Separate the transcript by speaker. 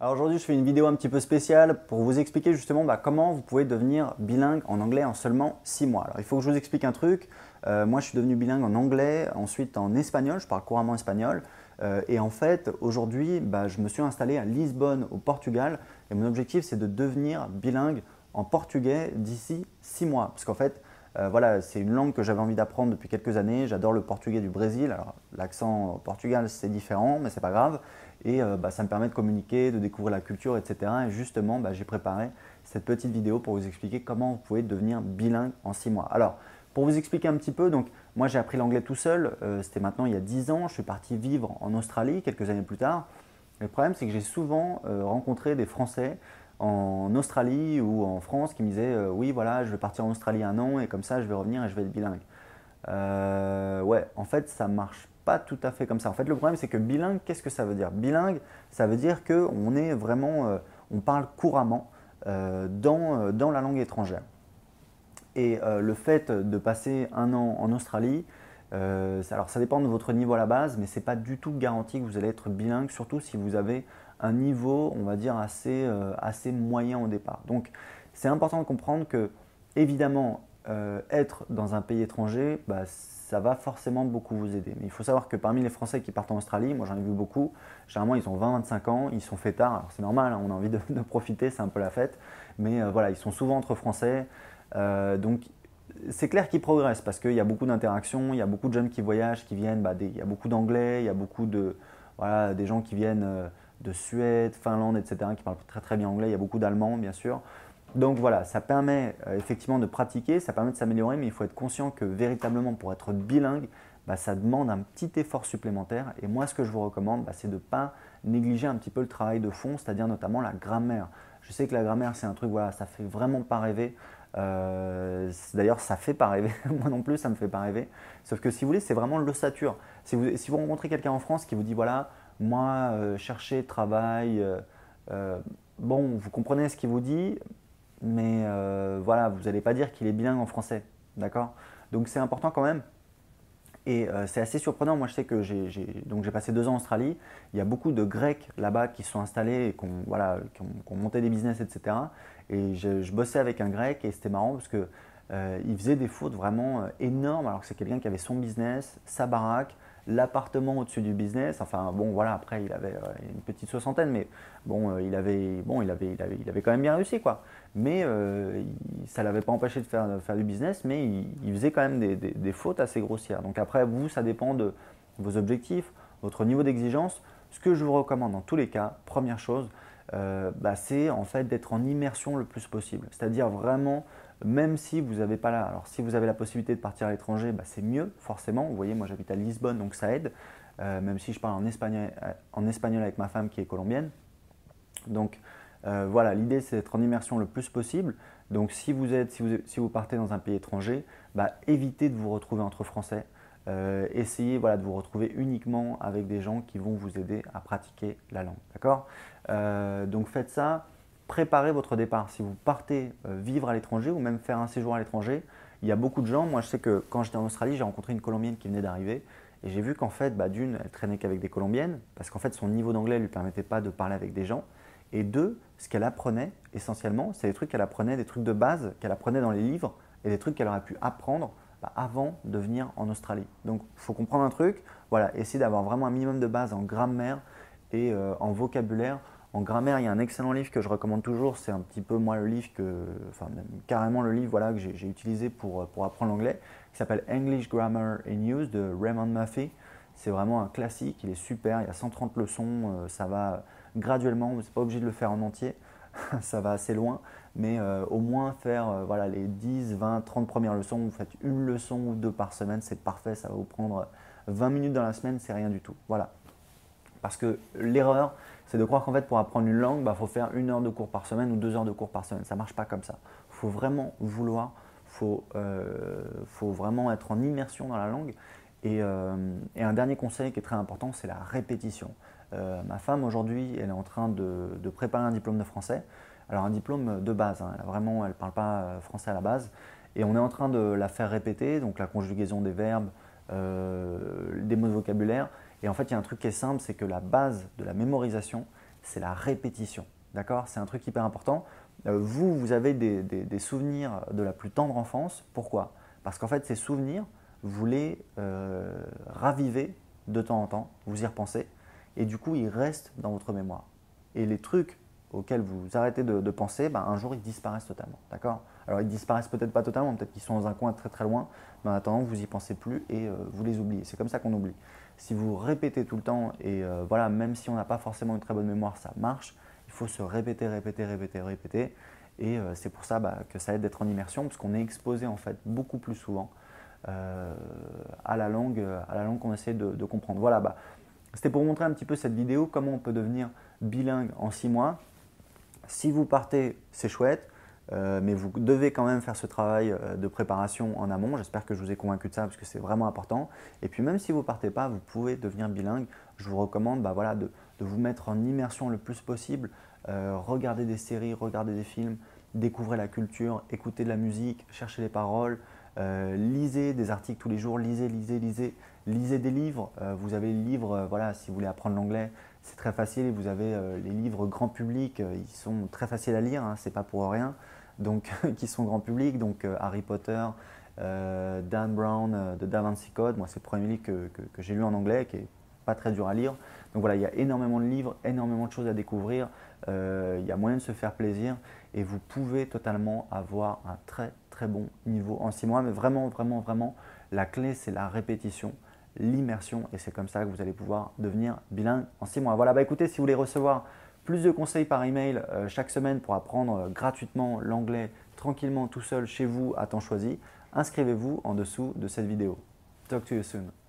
Speaker 1: Alors aujourd'hui, je fais une vidéo un petit peu spéciale pour vous expliquer justement comment vous pouvez devenir bilingue en anglais en seulement 6 mois. Alors il faut que je vous explique un truc. Moi, je suis devenu bilingue en anglais, ensuite en espagnol, je parle couramment espagnol. Et en fait, aujourd'hui, je me suis installé à Lisbonne, au Portugal. Et mon objectif, c'est de devenir bilingue en portugais d'ici 6 mois. Parce qu'en fait, voilà, c'est une langue que j'avais envie d'apprendre depuis quelques années. J'adore le portugais du Brésil. Alors, l'accent au Portugal, c'est différent, mais c'est pas grave. Et ça me permet de communiquer, de découvrir la culture, etc. Et justement, j'ai préparé cette petite vidéo pour vous expliquer comment vous pouvez devenir bilingue en 6 mois. Alors, pour vous expliquer un petit peu, donc moi j'ai appris l'anglais tout seul. C'était maintenant il y a 10 ans. Je suis parti vivre en Australie quelques années plus tard. Le problème, c'est que j'ai souvent rencontré des Français en Australie ou en France qui me disaient oui, voilà, je vais partir en Australie 1 an et comme ça, je vais revenir et je vais être bilingue. Ouais, en fait, ça marche pas tout à fait comme ça. En fait, le problème, c'est que bilingue, qu'est-ce que ça veut dire? Bilingue, ça veut dire qu'on est vraiment, on parle couramment dans la langue étrangère. Et le fait de passer 1 an en Australie, alors ça dépend de votre niveau à la base, mais ce n'est pas du tout garanti que vous allez être bilingue, surtout si vous avez un niveau, on va dire, assez moyen au départ. Donc c'est important de comprendre que, évidemment, être dans un pays étranger, ça va forcément beaucoup vous aider. Mais il faut savoir que parmi les Français qui partent en Australie, moi j'en ai vu beaucoup, généralement ils ont 20-25 ans, ils sont fait tard, alors c'est normal, hein, on a envie de profiter, c'est un peu la fête, mais voilà, ils sont souvent entre Français. Donc c'est clair qu'ils progressent parce qu'il y a beaucoup d'interactions, il y a beaucoup de jeunes qui voyagent, qui viennent, il y a beaucoup d'anglais, il y a beaucoup de, voilà, des gens qui viennent de Suède, Finlande, etc., qui parlent très très bien anglais, il y a beaucoup d'Allemands bien sûr. Donc voilà, ça permet effectivement de pratiquer, ça permet de s'améliorer, mais il faut être conscient que véritablement pour être bilingue, ça demande un petit effort supplémentaire. Et moi, ce que je vous recommande, c'est de ne pas négliger un petit peu le travail de fond, c'est-à-dire notamment la grammaire. Je sais que la grammaire, c'est un truc, voilà, ça fait vraiment pas rêver. D'ailleurs, ça fait pas rêver. Moi non plus, ça me fait pas rêver. Sauf que si vous voulez, c'est vraiment l'ossature. Si vous rencontrez quelqu'un en France qui vous dit, voilà, moi, chercher travail, bon, vous comprenez ce qu'il vous dit, mais voilà, vous n'allez pas dire qu'il est bilingue en français, d'accord? Donc c'est important quand même. Et c'est assez surprenant. Moi, je sais que j'ai passé 2 ans en Australie. Il y a beaucoup de Grecs là-bas qui se sont installés et voilà, qui ont monté des business, etc. Et je bossais avec un Grec et c'était marrant parce que il faisait des fautes vraiment énormes alors que c'est quelqu'un qui avait son business, sa baraque, l'appartement au-dessus du business. Enfin bon, voilà, après il avait une petite soixantaine, mais bon, il avait quand même bien réussi quoi. Mais ça ne l'avait pas empêché de faire du business, mais il faisait quand même des fautes assez grossières. Donc après, vous, ça dépend de vos objectifs, votre niveau d'exigence. Ce que je vous recommande dans tous les cas, première chose, c'est en fait d'être en immersion le plus possible. C'est-à-dire vraiment, même si vous n'avez pas là, alors si vous avez la possibilité de partir à l'étranger, c'est mieux forcément. Vous voyez, moi j'habite à Lisbonne, donc ça aide, même si je parle en espagnol avec ma femme qui est colombienne. Donc voilà, l'idée c'est d'être en immersion le plus possible. Donc si vous partez dans un pays étranger, évitez de vous retrouver entre Français. Essayez voilà, de vous retrouver uniquement avec des gens qui vont vous aider à pratiquer la langue. D'accord? Donc faites ça, préparez votre départ. Si vous partez vivre à l'étranger ou même faire un séjour à l'étranger, il y a beaucoup de gens. Moi je sais que quand j'étais en Australie, j'ai rencontré une Colombienne qui venait d'arriver. Et j'ai vu qu'en fait, d'une, elle traînait qu'avec des Colombiennes, parce qu'en fait son niveau d'anglais ne lui permettait pas de parler avec des gens. Et deux, ce qu'elle apprenait essentiellement, c'est des trucs qu'elle apprenait, des trucs de base qu'elle apprenait dans les livres et des trucs qu'elle aurait pu apprendre avant de venir en Australie. Donc il faut comprendre un truc, voilà, essayez d'avoir vraiment un minimum de base en grammaire et en vocabulaire. En grammaire, il y a un excellent livre que je recommande toujours, c'est un petit peu moi le livre enfin même carrément le livre voilà, que j'ai utilisé pour apprendre l'anglais, qui s'appelle English Grammar in Use de Raymond Murphy. C'est vraiment un classique, il est super, il y a 130 leçons, ça va graduellement, vous n'êtes pas obligé de le faire en entier, ça va assez loin, mais au moins faire voilà, les 10, 20, 30 premières leçons, vous faites une leçon ou deux par semaine, c'est parfait, ça va vous prendre 20 minutes dans la semaine, c'est rien du tout. Voilà. Parce que l'erreur, c'est de croire qu'en fait pour apprendre une langue, il faut faire 1 heure de cours par semaine ou 2 heures de cours par semaine. Ça ne marche pas comme ça. Il faut vraiment vouloir, faut vraiment être en immersion dans la langue. Et un dernier conseil qui est très important, c'est la répétition. Ma femme aujourd'hui, elle est en train de préparer un diplôme de français. Alors un diplôme de base, hein, elle ne parle pas français à la base. Et on est en train de la faire répéter, donc la conjugaison des verbes, des mots de vocabulaire. Et en fait, il y a un truc qui est simple, c'est que la base de la mémorisation, c'est la répétition. D'accord? C'est un truc hyper important. Vous avez des souvenirs de la plus tendre enfance. Pourquoi? Parce qu'en fait, ces souvenirs, vous les ravivez de temps en temps, vous y repensez, et du coup, ils restent dans votre mémoire. Et les trucs auxquels vous arrêtez de penser, ben, un jour, ils disparaissent totalement. D'accord? Alors, ils disparaissent peut-être pas totalement, peut-être qu'ils sont dans un coin très très loin, mais en attendant, vous n'y pensez plus et vous les oubliez. C'est comme ça qu'on oublie. Si vous répétez tout le temps, et voilà, même si on n'a pas forcément une très bonne mémoire, ça marche. Il faut se répéter, répéter, répéter, répéter. Et c'est pour ça que ça aide d'être en immersion, parce qu'on est exposé en fait beaucoup plus souvent à la langue qu'on essaie de comprendre. Voilà, c'était pour montrer un petit peu cette vidéo, comment on peut devenir bilingue en 6 mois. Si vous partez, c'est chouette, mais vous devez quand même faire ce travail de préparation en amont. J'espère que je vous ai convaincu de ça parce que c'est vraiment important. Et puis même si vous ne partez pas, vous pouvez devenir bilingue. Je vous recommande voilà, de vous mettre en immersion le plus possible. Regardez des séries, regardez des films, découvrez la culture, écoutez de la musique, cherchez les paroles, lisez des articles tous les jours, lisez des livres. Vous avez les livres, voilà, si vous voulez apprendre l'anglais, c'est très facile. Vous avez les livres grand public, ils sont très faciles à lire, hein, c'est pas pour rien. Donc, qui sont grand public, donc Harry Potter, Dan Brown de Da Vinci Code. Moi, c'est le premier livre que j'ai lu en anglais, qui est pas très dur à lire. Donc voilà, il y a énormément de livres, énormément de choses à découvrir. Il y a moyen de se faire plaisir et vous pouvez totalement avoir un très très bon niveau en 6 mois. Mais vraiment, vraiment, vraiment, la clé, c'est la répétition, l'immersion, et c'est comme ça que vous allez pouvoir devenir bilingue en 6 mois. Voilà, écoutez, si vous voulez recevoir plus de conseils par email chaque semaine pour apprendre gratuitement l'anglais tranquillement tout seul chez vous à temps choisi, inscrivez-vous en dessous de cette vidéo. Talk to you soon.